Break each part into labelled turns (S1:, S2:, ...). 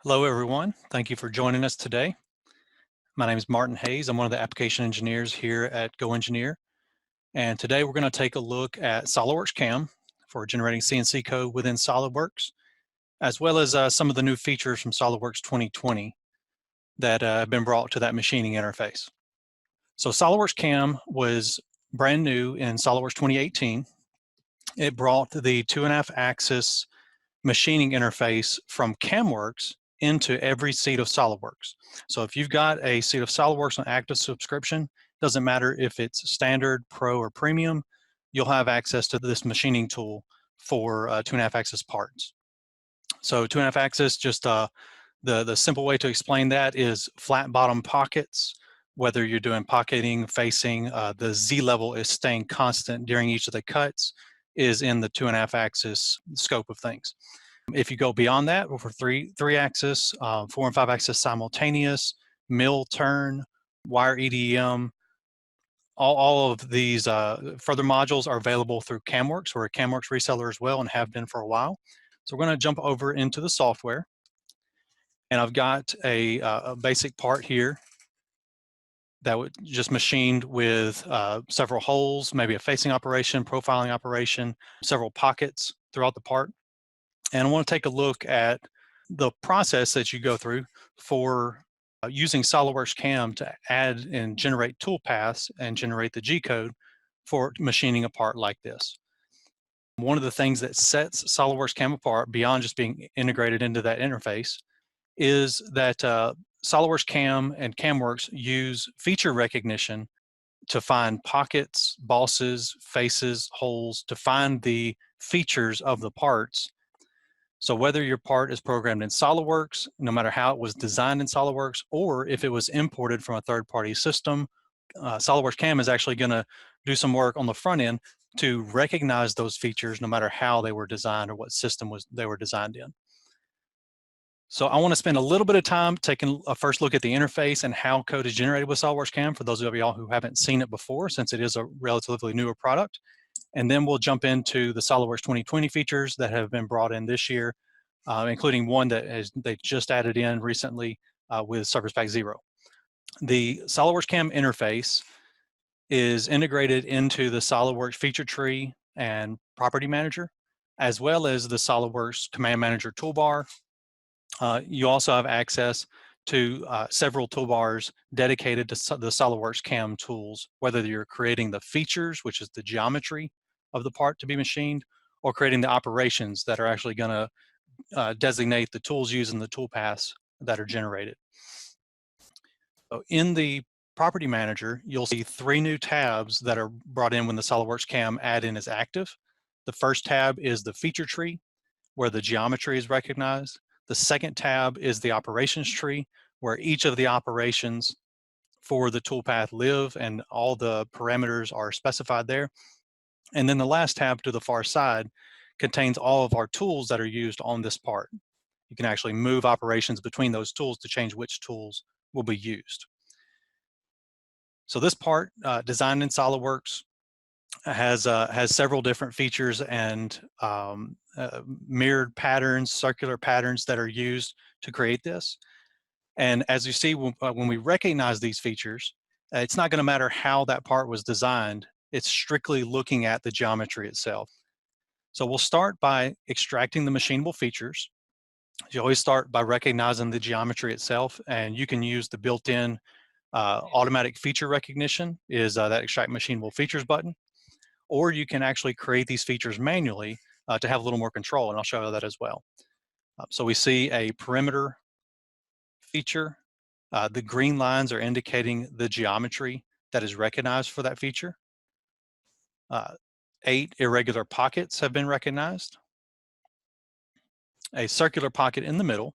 S1: Hello, everyone. Thank you for joining us today. My name is Martin Hayes. I'm one of the application engineers here at GoEngineer. And today we're going to take a look at SOLIDWORKS CAM for generating CNC code within SOLIDWORKS, as well as some of the new features from SOLIDWORKS 2020 that have been brought to that machining interface. So SOLIDWORKS CAM was brand new in SOLIDWORKS 2018. It brought the 2.5 axis machining interface from CAMWorks into every seat of SOLIDWORKS. So if you've got a seat of SOLIDWORKS on active subscription, doesn't matter if it's standard, pro, or premium, you'll have access to this machining tool for 2.5 axis parts. So 2.5 axis, just the simple way to explain that is flat bottom pockets. Whether you're doing pocketing, facing, the Z level is staying constant during each of the cuts is in the 2.5 axis scope of things. If you go beyond that, for three axis, 4 and 5 axis simultaneous, mill turn, wire EDM, all of these further modules are available through CAMWorks. We're a CAMWorks reseller as well and have been for a while. So we're going to jump over into the software. And I've got a basic part here that was just machined with several holes, maybe a facing operation, profiling operation, several pockets throughout the part. And I want to take a look at the process that you go through for using SOLIDWORKS CAM to add and generate tool paths and generate the G-code for machining a part like this. One of the things that sets SOLIDWORKS CAM apart beyond just being integrated into that interface is that SOLIDWORKS CAM and CAMWorks use feature recognition to find pockets, bosses, faces, holes, to find the features of the parts. So whether your part is programmed in SOLIDWORKS, no matter how it was designed in SOLIDWORKS, or if it was imported from a third-party system, SOLIDWORKS CAM is actually going to do some work on the front end to recognize those features no matter how they were designed or what system they were designed in. So I want to spend a little bit of time taking a first look at the interface and how code is generated with SOLIDWORKS CAM for those of y'all who haven't seen it before, since it is a relatively newer product. And then we'll jump into the SOLIDWORKS 2020 features that have been brought in this year, including one that they just added in recently with Service Pack 0. The SOLIDWORKS CAM interface is integrated into the SOLIDWORKS feature tree and property manager, as well as the SOLIDWORKS command manager toolbar. You also have access to several toolbars dedicated to the SOLIDWORKS CAM tools, whether you're creating the features, which is the geometry of the part to be machined, or creating the operations that are actually going to designate the tools used in the tool paths that are generated. So in the property manager, you'll see 3 new tabs that are brought in when the SOLIDWORKS CAM add-in is active. The first tab is the feature tree, where the geometry is recognized. The second tab is the operations tree, where each of the operations for the toolpath live and all the parameters are specified there. And then the last tab to the far side contains all of our tools that are used on this part. You can actually move operations between those tools to change which tools will be used. So this part, designed in SOLIDWORKS, has several different features and mirrored patterns, circular patterns that are used to create this. And as you see, when we recognize these features, it's not going to matter how that part was designed. It's strictly looking at the geometry itself. So we'll start by extracting the machinable features. You always start by recognizing the geometry itself, and you can use the built-in automatic feature recognition is that extract machinable features button, or you can actually create these features manually to have a little more control, and I'll show you that as well. So we see a perimeter feature. The green lines are indicating the geometry that is recognized for that feature. 8 irregular pockets have been recognized. A circular pocket in the middle.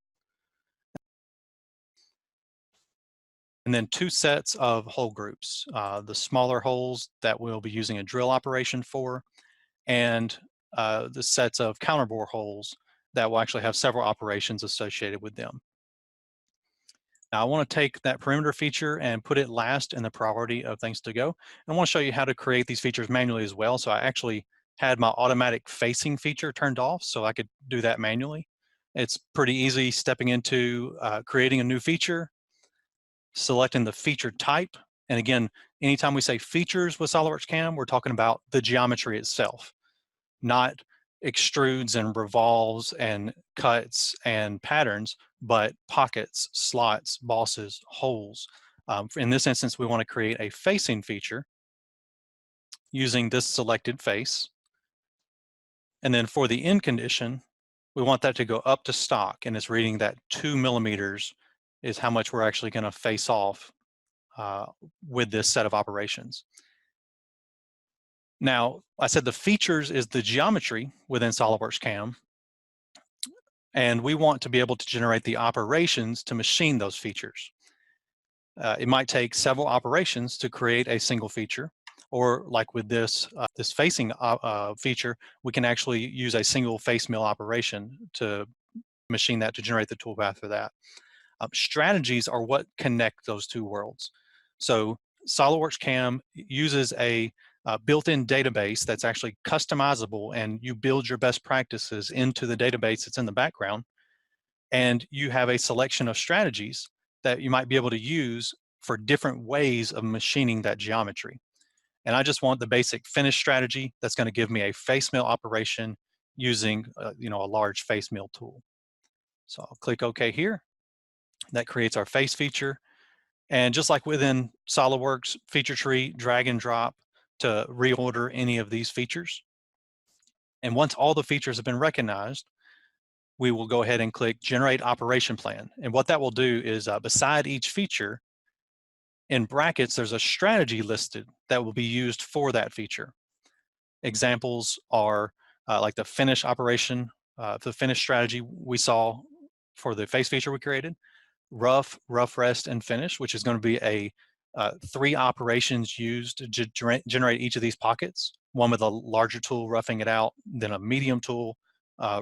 S1: And then 2 sets of hole groups, the smaller holes that we'll be using a drill operation for, and the sets of counterbore holes that will actually have several operations associated with them. Now I want to take that perimeter feature and put it last in the priority of things to go. I want to show you how to create these features manually as well. So I actually had my automatic facing feature turned off so I could do that manually. It's pretty easy stepping into creating a new feature, selecting the feature type. And again, anytime we say features with SOLIDWORKS CAM, we're talking about the geometry itself, not extrudes and revolves and cuts and patterns, but pockets, slots, bosses, holes. In this instance, we want to create a facing feature using this selected face. And then for the end condition, we want that to go up to stock, and it's reading that 2 millimeters is how much we're actually going to face off with this set of operations. Now, I said the features is the geometry within SOLIDWORKS CAM, and we want to be able to generate the operations to machine those features. It might take several operations to create a single feature, or like with this facing feature, we can actually use a single face mill operation to machine that to generate the toolpath for that. Strategies are what connect those two worlds. So SOLIDWORKS CAM uses a built-in database that's actually customizable, and you build your best practices into the database that's in the background, and you have a selection of strategies that you might be able to use for different ways of machining that geometry. And I just want the basic finish strategy that's going to give me a face mill operation using a large face mill tool. So I'll click OK here. That creates our face feature. And just like within SOLIDWORKS feature tree, drag and drop to reorder any of these features. And once all the features have been recognized, we will go ahead and click Generate Operation Plan. And what that will do is beside each feature, in brackets, there's a strategy listed that will be used for that feature. Examples are like the finish operation, the finish strategy we saw for the face feature we created, rough, rest, and finish, which is going to be a 3 operations used to generate each of these pockets. One with a larger tool roughing it out, then a medium tool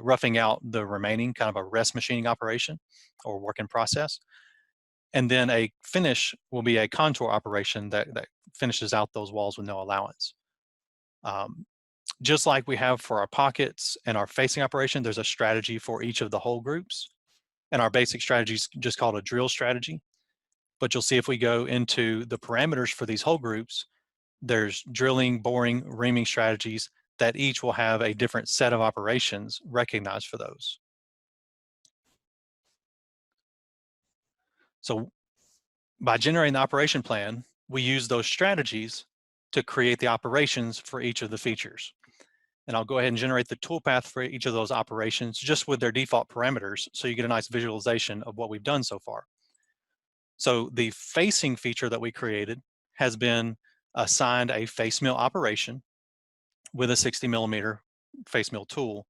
S1: roughing out the remaining, kind of a rest machining operation or work in process. And then a finish will be a contour operation that finishes out those walls with no allowance. Just like we have for our pockets and our facing operation, there's a strategy for each of the hole groups. And our basic strategy is just called a drill strategy. But you'll see if we go into the parameters for these hole groups, there's drilling, boring, reaming strategies that each will have a different set of operations recognized for those. So by generating the operation plan, we use those strategies to create the operations for each of the features. And I'll go ahead and generate the toolpath for each of those operations just with their default parameters, so you get a nice visualization of what we've done so far. So the facing feature that we created has been assigned a face mill operation with a 60 millimeter face mill tool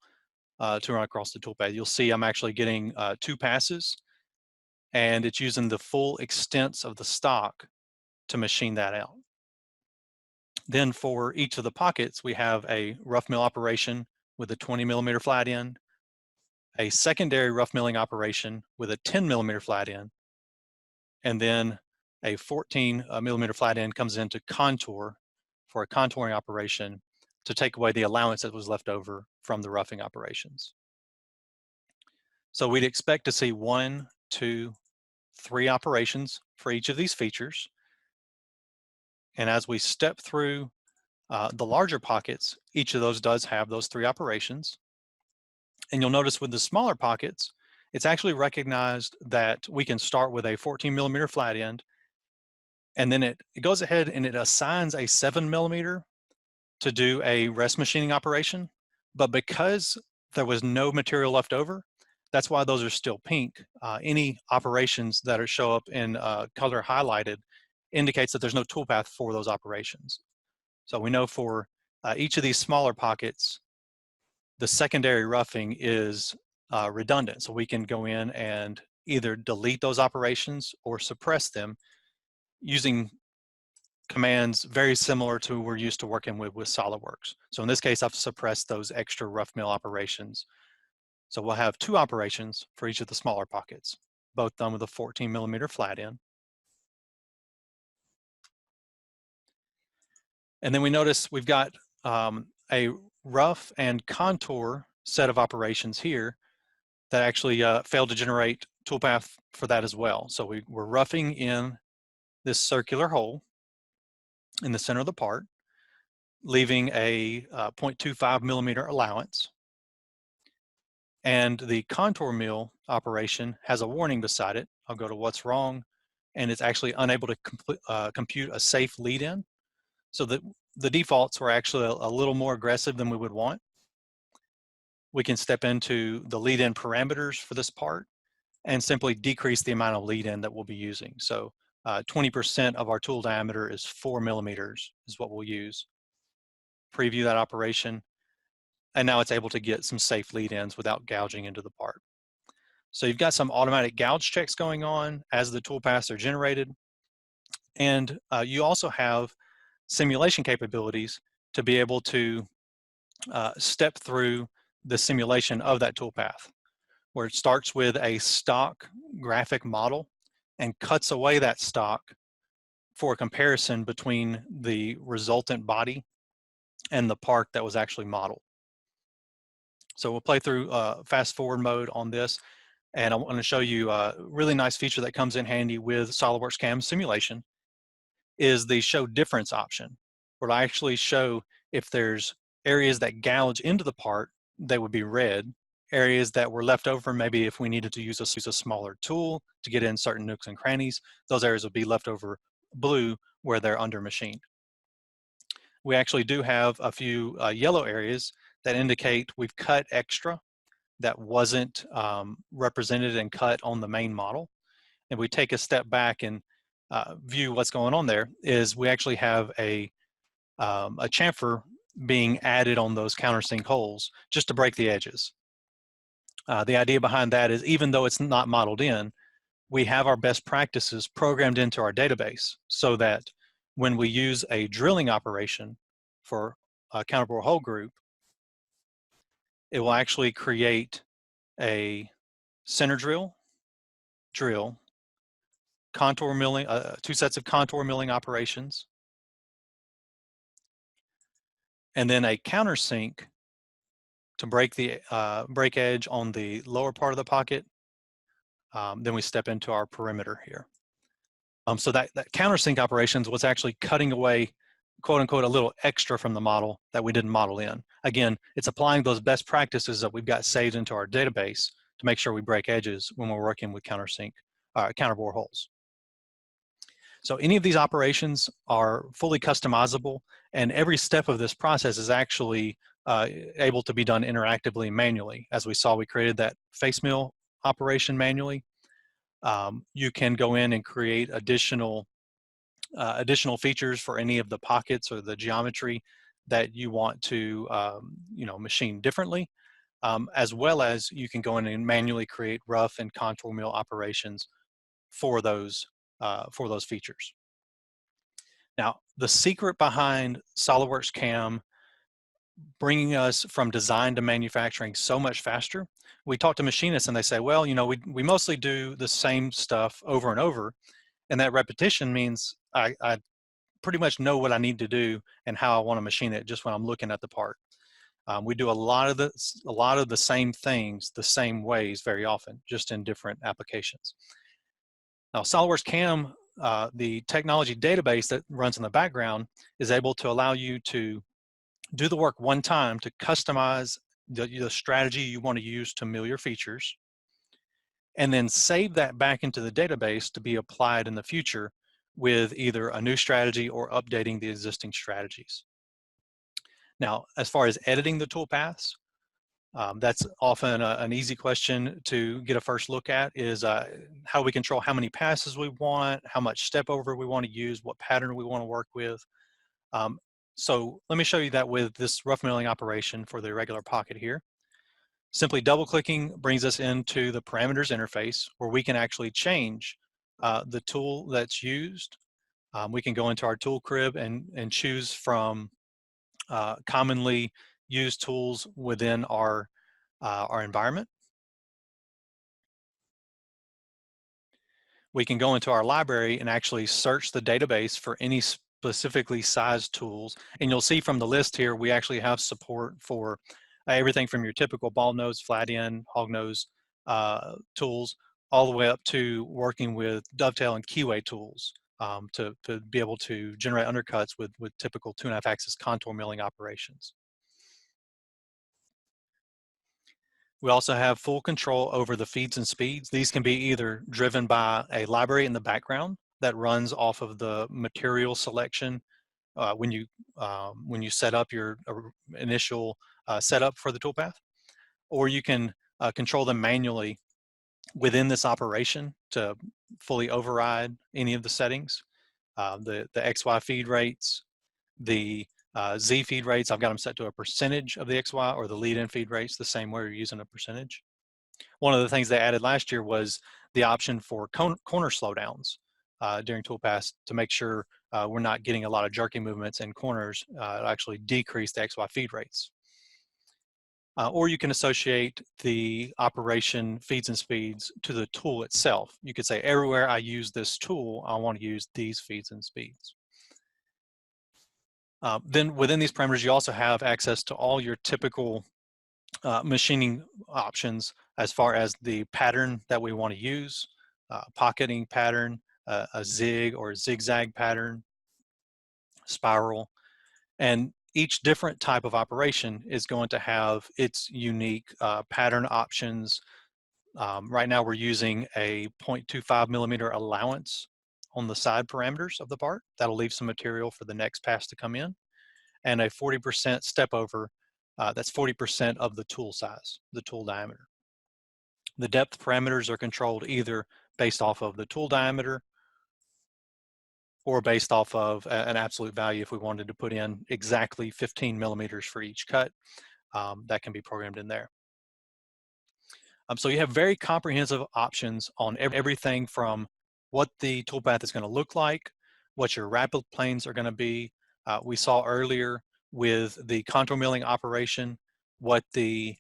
S1: to run across the toolpath. You'll see I'm actually getting 2 passes, and it's using the full extents of the stock to machine that out. Then for each of the pockets, we have a rough mill operation with a 20 millimeter flat end, a secondary rough milling operation with a 10 millimeter flat end, and then a 14 millimeter flat end comes into contour for a contouring operation to take away the allowance that was left over from the roughing operations. So we'd expect to see 1, 2, 3 operations for each of these features. And as we step through the larger pockets, each of those does have those 3 operations. And you'll notice with the smaller pockets, it's actually recognized that we can start with a 14 millimeter flat end, and then it goes ahead and it assigns a 7 millimeter to do a rest machining operation. But because there was no material left over, that's why those are still pink. Any operations that show up in color highlighted indicates that there's no toolpath for those operations. So we know for each of these smaller pockets, the secondary roughing is redundant. So we can go in and either delete those operations or suppress them using commands very similar to what we're used to working with SOLIDWORKS. So in this case, I've suppressed those extra rough mill operations. So we'll have 2 operations for each of the smaller pockets, both done with a 14 millimeter flat end. And then we notice we've got a rough and contour set of operations here that actually failed to generate toolpath for that as well. So we're roughing in this circular hole in the center of the part, leaving a 0.25 millimeter allowance. And the contour mill operation has a warning beside it. I'll go to what's wrong, and it's actually unable to compute a safe lead-in. So the defaults were actually a little more aggressive than we would want. We can step into the lead-in parameters for this part and simply decrease the amount of lead-in that we'll be using. So 20% of our tool diameter is 4 millimeters is what we'll use. Preview that operation, and now it's able to get some safe lead-ins without gouging into the part. So you've got some automatic gouge checks going on as the toolpaths are generated, and you also have simulation capabilities to be able to step through the simulation of that toolpath, where it starts with a stock graphic model and cuts away that stock for a comparison between the resultant body and the part that was actually modeled. So we'll play through fast forward mode on this, and I want to show you a really nice feature that comes in handy with SOLIDWORKS CAM simulation is the show difference option, where I actually show if there's areas that gouge into the part, they would be red. Areas that were left over, maybe if we needed to use a smaller tool to get in certain nooks and crannies, those areas would be left over blue where they're under machined. We actually do have a few yellow areas that indicate we've cut extra that wasn't represented and cut on the main model. And we take a step back and view what's going on there is we actually have a chamfer being added on those countersink holes just to break the edges. The idea behind that is even though it's not modeled in, we have our best practices programmed into our database so that when we use a drilling operation for a counterbore hole group, it will actually create a center drill, contour milling, 2 sets of contour milling operations, and then a countersink to break the break edge on the lower part of the pocket. Then we step into our perimeter here. So that countersink operations was actually cutting away, quote unquote, a little extra from the model that we didn't model in. Again, it's applying those best practices that we've got saved into our database to make sure we break edges when we're working with counterbore holes. So any of these operations are fully customizable, and every step of this process is actually able to be done interactively and manually. As we saw, we created that face mill operation manually. You can go in and create additional features for any of the pockets or the geometry that you want to machine differently, as well as you can go in and manually create rough and contour mill operations for those features. Now, the secret behind SOLIDWORKS CAM bringing us from design to manufacturing so much faster, we talk to machinists and they say, well, we mostly do the same stuff over and over, and that repetition means I pretty much know what I need to do and how I want to machine it just when I'm looking at the part. We do a lot of the same things the same ways very often, just in different applications. Now, SOLIDWORKS CAM, the technology database that runs in the background, is able to allow you to do the work one time to customize the strategy you want to use to mill your features, and then save that back into the database to be applied in the future with either a new strategy or updating the existing strategies. Now, as far as editing the toolpaths, that's often an easy question to get a first look at, is how we control how many passes we want, how much step over we want to use, what pattern we want to work with. So let me show you that with this rough milling operation for the irregular pocket here. Simply double clicking brings us into the parameters interface where we can actually change the tool that's used. We can go into our tool crib and choose from commonly used tools within our environment. We can go into our library and actually search the database for any specifically sized tools. And you'll see from the list here, we actually have support for everything from your typical ball nose, flat end, hog nose, tools, all the way up to working with dovetail and keyway tools to be able to generate undercuts with typical 2.5 axis contour milling operations. We also have full control over the feeds and speeds. These can be either driven by a library in the background that runs off of the material selection when you set up your initial setup for the toolpath, or you can control them manually within this operation to fully override any of the settings. The XY feed rates, the Z feed rates, I've got them set to a percentage of the XY, or the lead-in feed rates the same way you're using a percentage. One of the things they added last year was the option for corner slowdowns during toolpaths to make sure we're not getting a lot of jerky movements in corners to actually decrease the XY feed rates. Or you can associate the operation feeds and speeds to the tool itself. You could say, everywhere I use this tool, I want to use these feeds and speeds. Then within these parameters, you also have access to all your typical machining options as far as the pattern that we want to use, pocketing pattern, a zig or zigzag pattern, spiral, and each different type of operation is going to have its unique pattern options. Right now we're using a 0.25 millimeter allowance on the side parameters of the part. That'll leave some material for the next pass to come in, and a 40% step over. That's 40% of the tool size, the tool diameter. The depth parameters are controlled either based off of the tool diameter or based off of an absolute value. If we wanted to put in exactly 15 millimeters for each cut, that can be programmed in there. So you have very comprehensive options on everything from what the toolpath is going to look like, what your rapid planes are going to be. We saw earlier with the contour milling operation what the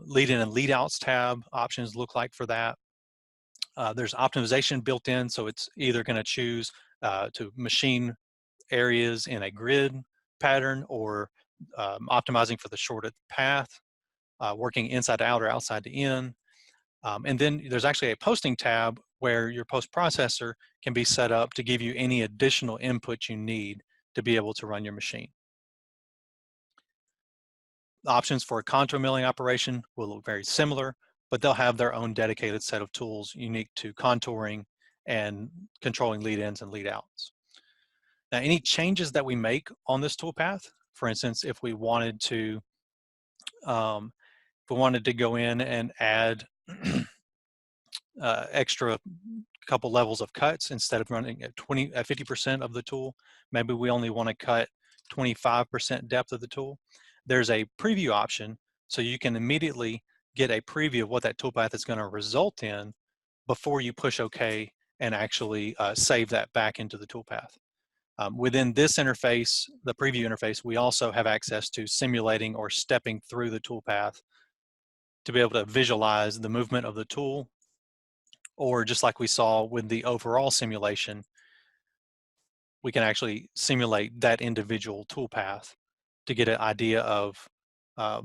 S1: lead-in and lead-outs tab options look like for that. There's optimization built in, so it's either going to choose to machine areas in a grid pattern, or optimizing for the shortest path, working inside to out or outside to in. And then there's actually a posting tab where your post processor can be set up to give you any additional input you need to be able to run your machine. Options for a contour milling operation will look very similar, but they'll have their own dedicated set of tools unique to contouring and controlling lead-ins and lead-outs. Now, any changes that we make on this toolpath, for instance, if we wanted to go in and add extra couple levels of cuts, instead of running at 50% of the tool, maybe we only want to cut 25% depth of the tool. There's a preview option, so you can immediately get a preview of what that toolpath is going to result in before you push OK and actually save that back into the toolpath. Within this interface, the preview interface, we also have access to simulating or stepping through the toolpath to be able to visualize the movement of the tool, or just like we saw with the overall simulation, we can actually simulate that individual toolpath to get an idea of are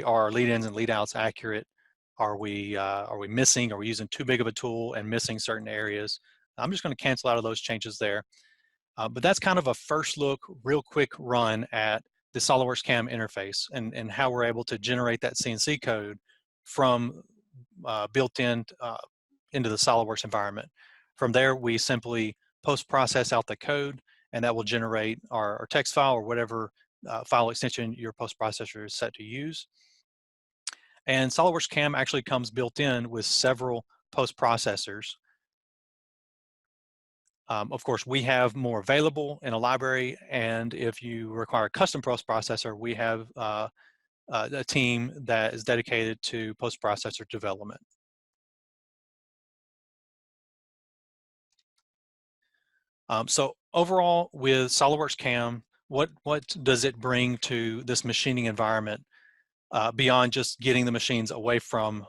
S1: our lead-ins and lead-outs accurate? Are we missing? Are we using too big of a tool and missing certain areas? I'm just going to cancel out of those changes there. But that's kind of a first look, real quick run at the SOLIDWORKS CAM interface and how we're able to generate that CNC code from built in into the SOLIDWORKS environment. From there, we simply post-process out the code, and that will generate our text file or whatever file extension your post-processor is set to use. And SOLIDWORKS CAM actually comes built in with several post-processors. Of course, we have more available in a library, and if you require a custom post-processor, we have a team that is dedicated to post-processor development. So overall, with SOLIDWORKS CAM, what does it bring to this machining environment beyond just getting the machines away from,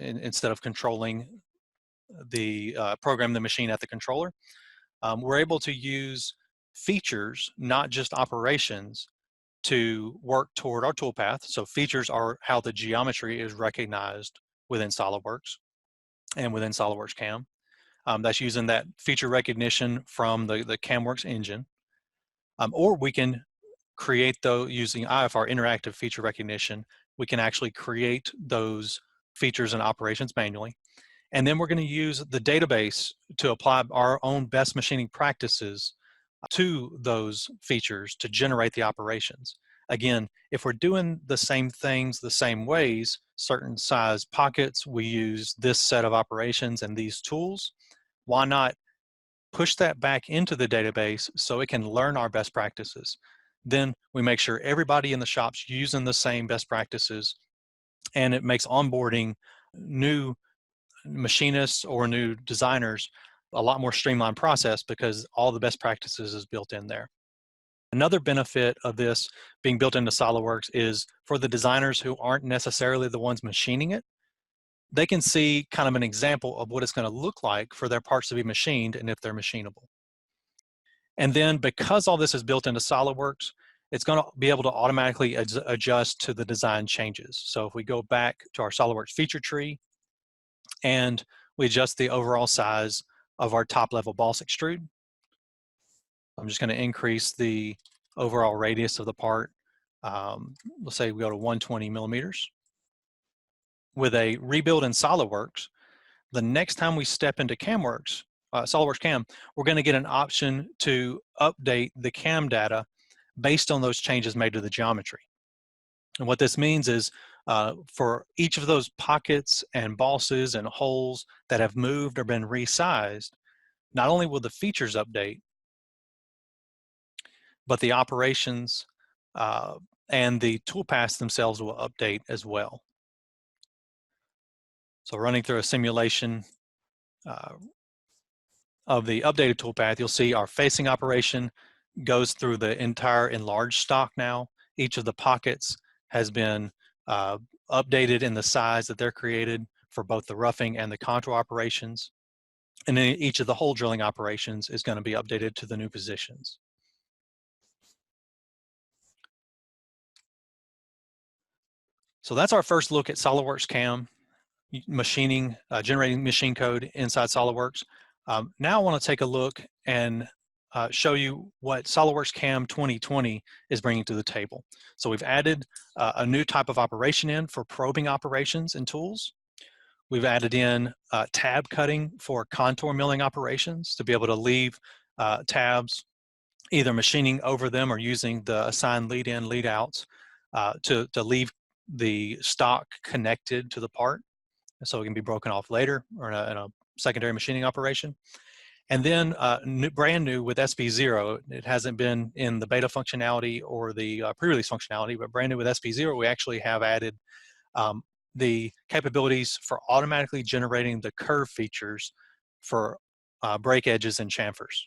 S1: instead of controlling the program the machine at the controller? We're able to use features, not just operations, to work toward our toolpath. So features are how the geometry is recognized within SOLIDWORks and within SOLIDWORKS CAM. That's using that feature recognition from the CAMWorks engine. Or we can create those using IFR, interactive feature recognition. We can actually create those features and operations manually. And then we're going to use the database to apply our own best machining practices to those features to generate the operations. Again, if we're doing the same things the same ways, certain size pockets, we use this set of operations and these tools, why not push that back into the database so it can learn our best practices? Then we make sure everybody in the shop's using the same best practices, and it makes onboarding new machinists or new designers a lot more streamlined process because all the best practices is built in there. Another benefit of this being built into SOLIDWORKS is for the designers who aren't necessarily the ones machining it, they can see kind of an example of what it's going to look like for their parts to be machined and if they're machinable. And then because all this is built into SOLIDWORKS, it's going to be able to automatically adjust to the design changes. So if we go back to our SOLIDWORKS feature tree and we adjust the overall size of our top level boss extrude, I'm just going to increase the overall radius of the part. Let's say we go to 120 millimeters. With a rebuild in SOLIDWORKS, the next time we step into CAMWorks, SOLIDWORKS CAM, we're going to get an option to update the CAM data based on those changes made to the geometry. And what this means is for each of those pockets and bosses and holes that have moved or been resized, not only will the features update, but the operations and the toolpaths themselves will update as well. So running through a simulation of the updated toolpath, you'll see our facing operation goes through the entire enlarged stock now. Each of the pockets has been updated in the size that they're created for both the roughing and the Contra operations. And then each of the hole drilling operations is going to be updated to the new positions. So that's our first look at SOLIDWORKS CAM, machining, generating machine code inside SOLIDWORKS. Now I want to take a look and show you what SOLIDWORKS CAM 2020 is bringing to the table. So we've added a new type of operation in for probing operations and tools. We've added in tab cutting for contour milling operations to be able to leave tabs, either machining over them or using the assigned lead in, lead outs to leave the stock connected to the part so it can be broken off later or in a secondary machining operation. And then brand new with SP0, it hasn't been in the beta functionality or the pre-release functionality, but brand new with SP0, we actually have added the capabilities for automatically generating the curve features for break edges and chamfers.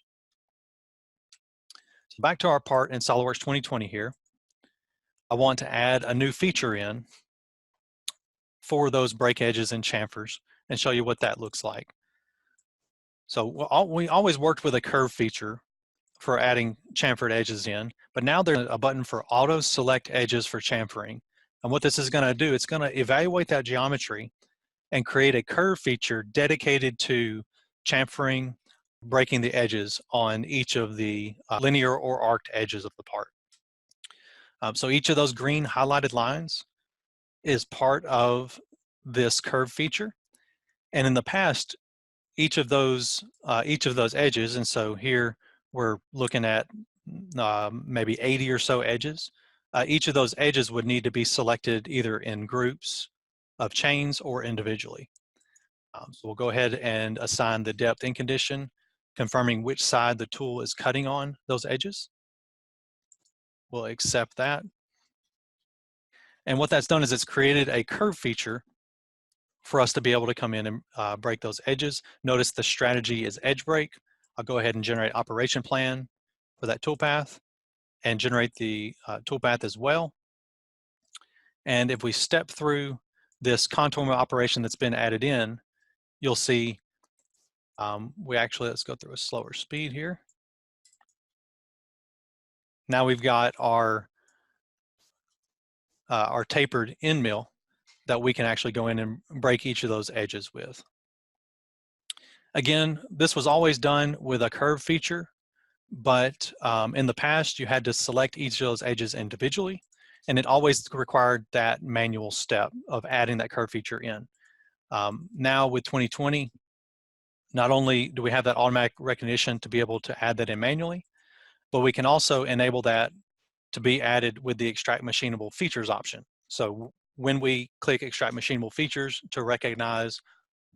S1: So back to our part in SOLIDWORKS 2020 here. I want to add a new feature in for those break edges and chamfers and show you what that looks like. So we always worked with a curve feature for adding chamfered edges in, but now there's a button for auto select edges for chamfering. And what this is going to do, it's going to evaluate that geometry and create a curve feature dedicated to chamfering, breaking the edges on each of the linear or arced edges of the part. So each of those green highlighted lines is part of this curve feature. And in the past, each of those edges, and so here we're looking at maybe 80 or so edges. Each of those edges would need to be selected either in groups of chains or individually. So we'll go ahead and assign the depth in condition, confirming which side the tool is cutting on those edges. We'll accept that. And what that's done is it's created a curve feature for us to be able to come in and break those edges. Notice the strategy is edge break. I'll go ahead and generate operation plan for that toolpath and generate the toolpath as well. And if we step through this contour operation that's been added in, you'll see let's go through a slower speed here. Now we've got our tapered end mill that we can actually go in and break each of those edges with. Again, this was always done with a curve feature, but in the past you had to select each of those edges individually, and it always required that manual step of adding that curve feature in. Now with 2020, not only do we have that automatic recognition to be able to add that in manually, but we can also enable that to be added with the extract machinable features option. So when we click extract machinable features to recognize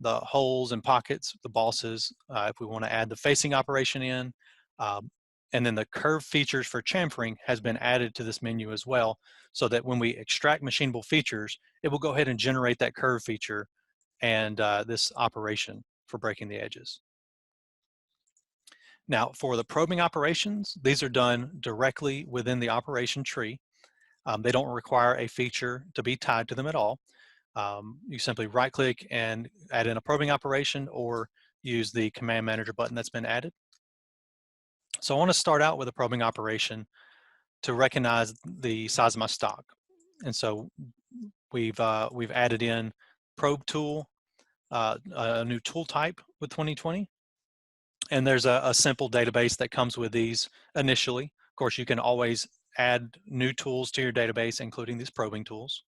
S1: the holes and pockets, the bosses, if we want to add the facing operation in, and then the curve features for chamfering has been added to this menu as well, so that when we extract machinable features, it will go ahead and generate that curve feature and this operation for breaking the edges. Now, for the probing operations, these are done directly within the operation tree. They don't require a feature to be tied to them at all. You simply right-click and add in a probing operation, or use the command manager button that's been added. So I want to start out with a probing operation to recognize the size of my stock. And so we've added in probe tool, a new tool type with 2020. And there's a simple database that comes with these initially. Of course, you can always add new tools to your database, including these probing tools.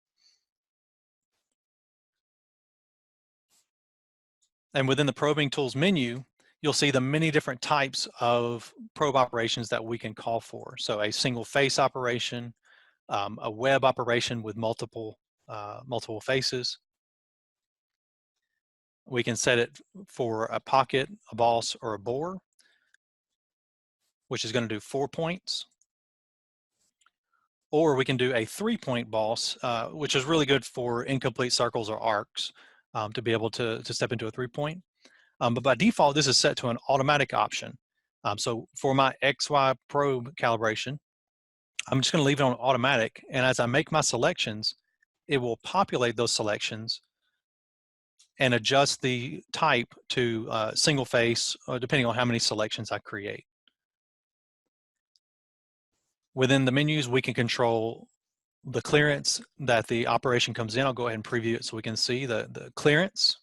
S1: And within the probing tools menu, you'll see the many different types of probe operations that we can call for. So a single face operation, a web operation with multiple faces. We can set it for a pocket, a boss, or a bore, which is going to do 4 points. Or we can do a 3-point boss, which is really good for incomplete circles or arcs, to be able to step into a 3-point. But by default, this is set to an automatic option. So for my XY probe calibration, I'm just going to leave it on automatic. And as I make my selections, it will populate those selections and adjust the type to single face, depending on how many selections I create. Within the menus, we can control the clearance that the operation comes in. I'll go ahead and preview it so we can see the clearance,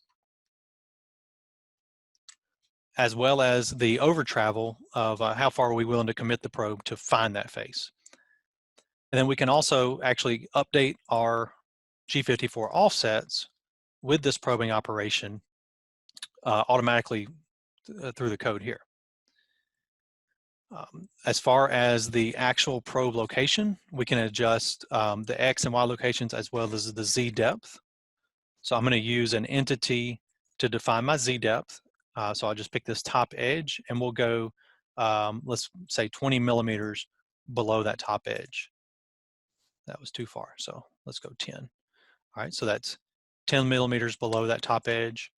S1: as well as the over travel of how far are we willing to commit the probe to find that face. And then we can also actually update our G54 offsets with this probing operation automatically through the code here. As far as the actual probe location, we can adjust the X and Y locations as well as the Z depth. So I'm going to use an entity to define my Z depth. So I'll just pick this top edge, and we'll go, let's say 20 millimeters below that top edge. That was too far, so let's go 10. All right, so that's 10 millimeters below that top edge.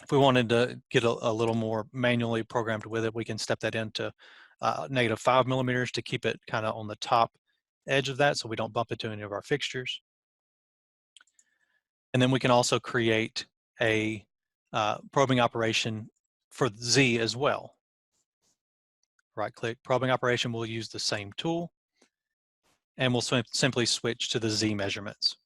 S1: If we wanted to get a little more manually programmed with it, we can step that into -5 millimeters to keep it kind of on the top edge of that so we don't bump into any of our fixtures. And then we can also create a probing operation for Z as well. Right-click, probing operation, we'll use the same tool, and we'll simply switch to the Z measurements.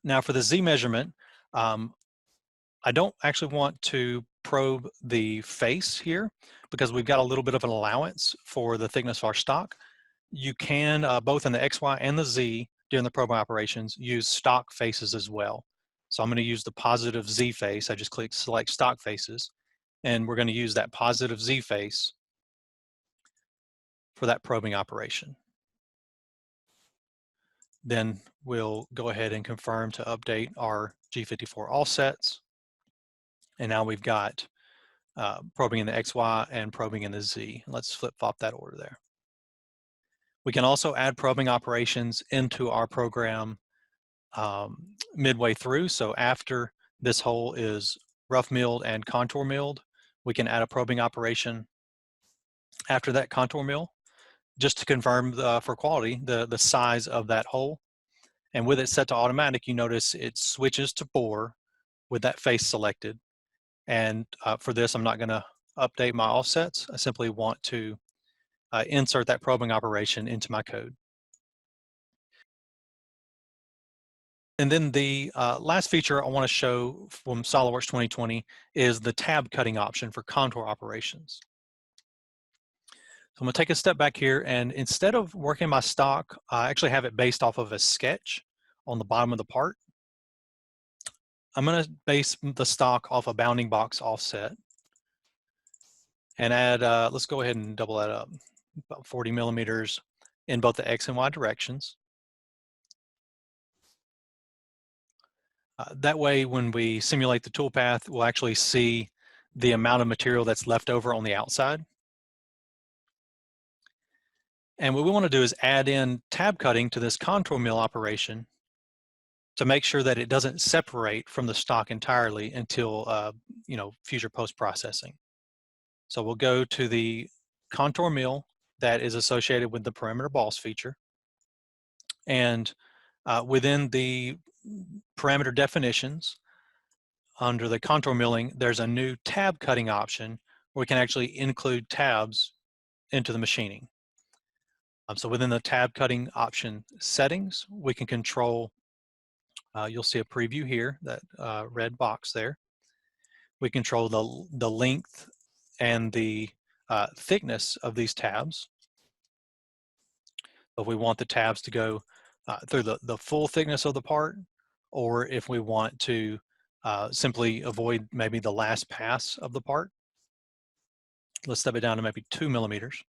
S1: Now for the Z measurement, I don't actually want to probe the face here because we've got a little bit of an allowance for the thickness of our stock. You can, both in the XY and the Z during the probing operations, use stock faces as well. So I'm going to use the positive Z face. I just click select stock faces, and we're going to use that positive Z face for that probing operation. Then we'll go ahead and confirm to update our G54 offsets. And now we've got probing in the XY and probing in the Z. Let's flip-flop that order there. We can also add probing operations into our program midway through. So after this hole is rough milled and contour milled, we can add a probing operation after that contour mill, just to confirm for quality the size of that hole. And with it set to automatic, you notice it switches to bore with that face selected. And for this, I'm not going to update my offsets. I simply want to insert that probing operation into my code. And then the last feature I want to show from SOLIDWORKS 2020 is the tab cutting option for contour operations. So I'm going to take a step back here, and instead of working my stock, I actually have it based off of a sketch on the bottom of the part. I'm going to base the stock off a bounding box offset and add, let's go ahead and double that up, about 40 millimeters in both the X and Y directions. That way, when we simulate the toolpath, we'll actually see the amount of material that's left over on the outside. And what we want to do is add in tab cutting to this contour mill operation to make sure that it doesn't separate from the stock entirely until future post-processing. So we'll go to the contour mill that is associated with the perimeter boss feature, and within the parameter definitions, under the contour milling, there's a new tab cutting option where we can actually include tabs into the machining. So within the tab cutting option settings, we can control, you'll see a preview here, that red box there. We control the length and the thickness of these tabs. If we want the tabs to go through the full thickness of the part, or if we want to simply avoid maybe the last pass of the part. Let's step it down to maybe 2 millimeters.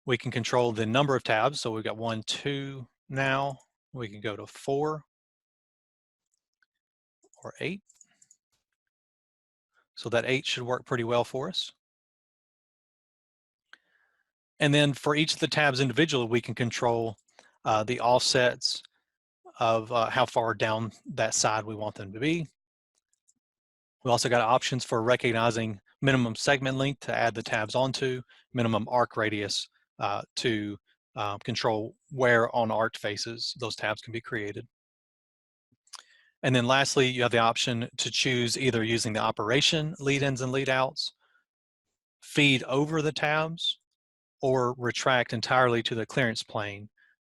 S1: We can control the number of tabs. So we've got 1, 2 now. We can go to 4 or 8. So that 8 should work pretty well for us. And then for each of the tabs individually, we can control the offsets of how far down that side we want them to be. We also got options for recognizing minimum segment length to add the tabs onto, minimum arc radius to control where on arced faces those tabs can be created. And then lastly, you have the option to choose either using the operation lead-ins and lead-outs, feed over the tabs, or retract entirely to the clearance plane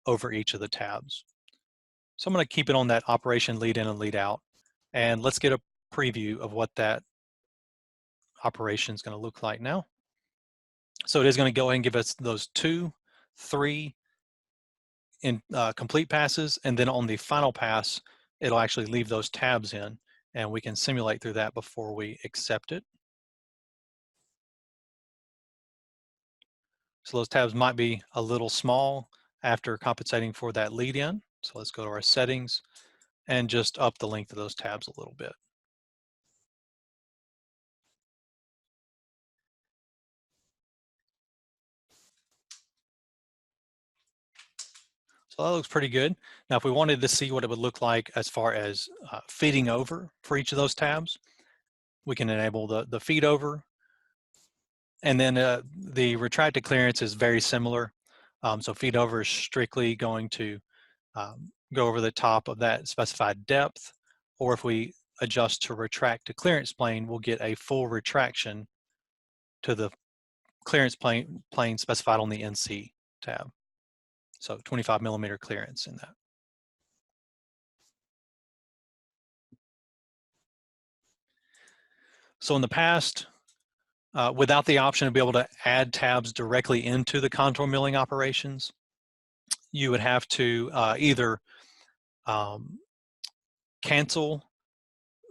S1: over each of the tabs. So I'm going to keep it on that operation lead-in and lead-out, and let's get a preview of what that operation is going to look like now. So it is going to go ahead and give us those 2, 3 in complete passes, and then on the final pass, it'll actually leave those tabs in, and we can simulate through that before we accept it. So those tabs might be a little small after compensating for that lead in. So let's go to our settings and just up the length of those tabs a little bit. So that looks pretty good. Now, if we wanted to see what it would look like as far as feeding over for each of those tabs, we can enable the feed over. And then the retracted clearance is very similar. So feed over is strictly going to go over the top of that specified depth, or if we adjust to retract to clearance plane, we'll get a full retraction to the clearance plane specified on the NC tab. So 25 millimeter clearance in that. So in the past, without the option to be able to add tabs directly into the contour milling operations, you would have to either cancel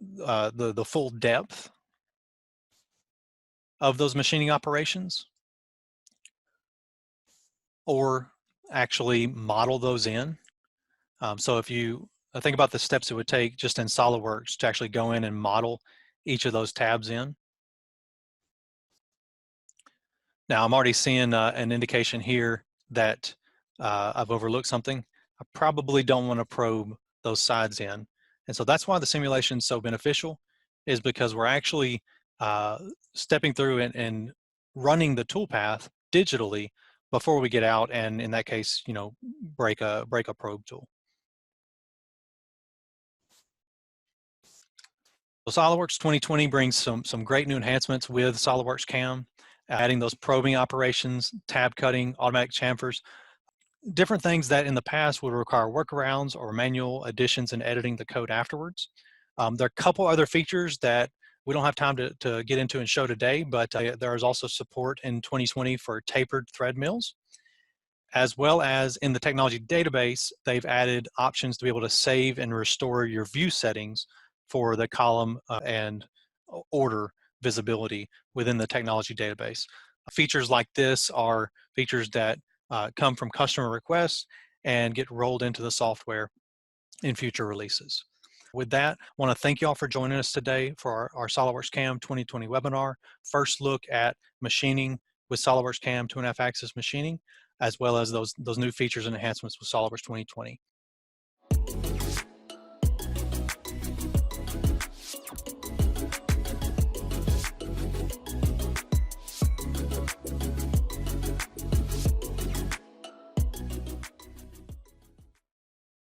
S1: the full depth of those machining operations, or actually model those in. So if you think about the steps it would take just in SOLIDWORKS to actually go in and model each of those tabs in. Now I'm already seeing an indication here that I've overlooked something. I probably don't want to probe those sides in. And so that's why the simulation is so beneficial, is because we're actually stepping through and running the toolpath digitally before we get out and, in that case, break a probe tool. So SOLIDWORKS 2020 brings some great new enhancements with SOLIDWORKS CAM, adding those probing operations, tab cutting, automatic chamfers. different things that in the past would require workarounds or manual additions and editing the code afterwards. There are a couple other features that we don't have time to get into and show today, but there is also support in 2020 for tapered thread mills, as well as in the technology database, they've added options to be able to save and restore your view settings for the column and order visibility within the technology database. Features like this are features that come from customer requests and get rolled into the software in future releases. With that, I want to thank you all for joining us today for our SOLIDWORKS CAM 2020 webinar. First look at machining with SOLIDWORKS CAM 2.5 axis machining, as well as those new features and enhancements with SOLIDWORKS 2020.